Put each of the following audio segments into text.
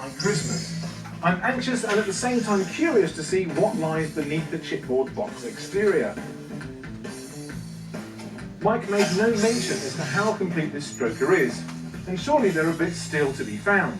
like Christmas. I'm anxious and at the same time curious to see what lies beneath the chipboard box exterior. Mike made no mention as to how complete this stroker is, and surely there are bits still to be found.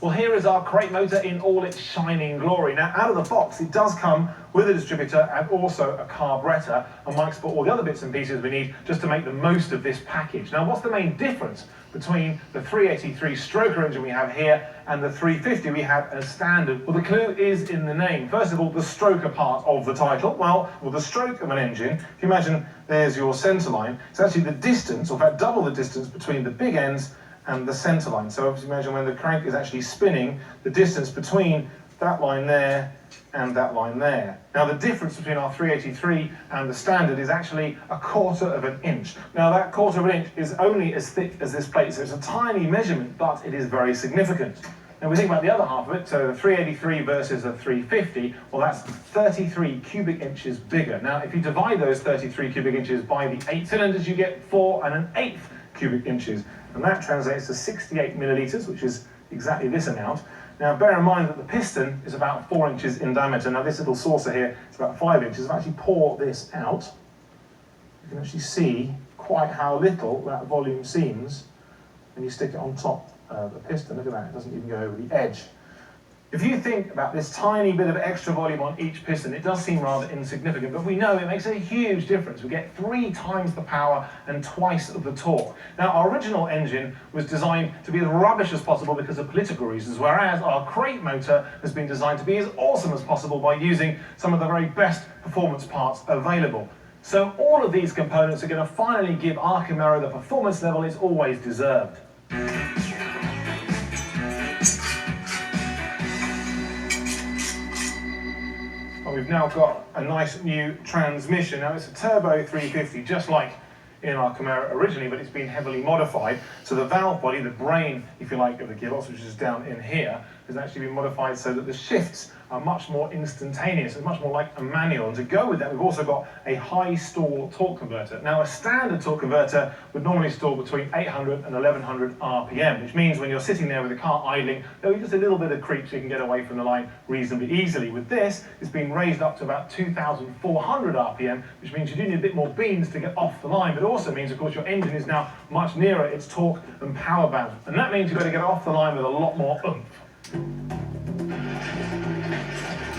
Well, here is our crate motor in all its shining glory. Now, out of the box, it does come with a distributor and also a carburettor, and Mike's put all the other bits and pieces we need just to make the most of this package. Now, what's the main difference between the 383 stroker engine we have here and the 350 we have as standard? Well, the clue is in the name. First of all, the stroker part of the title. Well, with the stroke of an engine, if you imagine there's your centre line, it's actually the distance, or in fact double the distance between the big ends and the centre line. So obviously imagine when the crank is actually spinning, the distance between that line there and that line there. Now the difference between our 383 and the standard is actually 1/4 of an inch. Now that 1/4 of an inch is only as thick as this plate, so it's a tiny measurement, but it is very significant. Now we think about the other half of it, so the 383 versus the 350, well that's 33 cubic inches bigger. Now if you divide those 33 cubic inches by the 8 cylinders, you get 4 1/8 cubic inches. And that translates to 68 millilitres, which is exactly this amount. Now bear in mind that the piston is about 4 inches in diameter. Now this little saucer here is about 5 inches. If I actually pour this out, you can actually see quite how little that volume seems when you stick it on top of the piston. Look at that, it doesn't even go over the edge. If you think about this tiny bit of extra volume on each piston, it does seem rather insignificant, but we know it makes a huge difference. We get 3 times the power and twice the torque. Now, our original engine was designed to be as rubbish as possible because of political reasons, whereas our crate motor has been designed to be as awesome as possible by using some of the very best performance parts available. So all of these components are going to finally give our Camaro the performance level it's always deserved. We've now got a nice new transmission. Now it's a turbo 350, just like in our Camaro originally, but it's been heavily modified. So the valve body, the brain, if you like, of the gearbox, which is down in here, has actually been modified so that the shifts are much more instantaneous and much more like a manual. And to go with that, we've also got a high stall torque converter. Now, a standard torque converter would normally stall between 800 and 1100 RPM, which means when you're sitting there with the car idling, there'll be just a little bit of creep so you can get away from the line reasonably easily. With this, it's been raised up to about 2400 RPM, which means you do need a bit more beans to get off the line, but it also means, of course, your engine is now much nearer its torque and power band. And that means you've got to get off the line with a lot more oomph.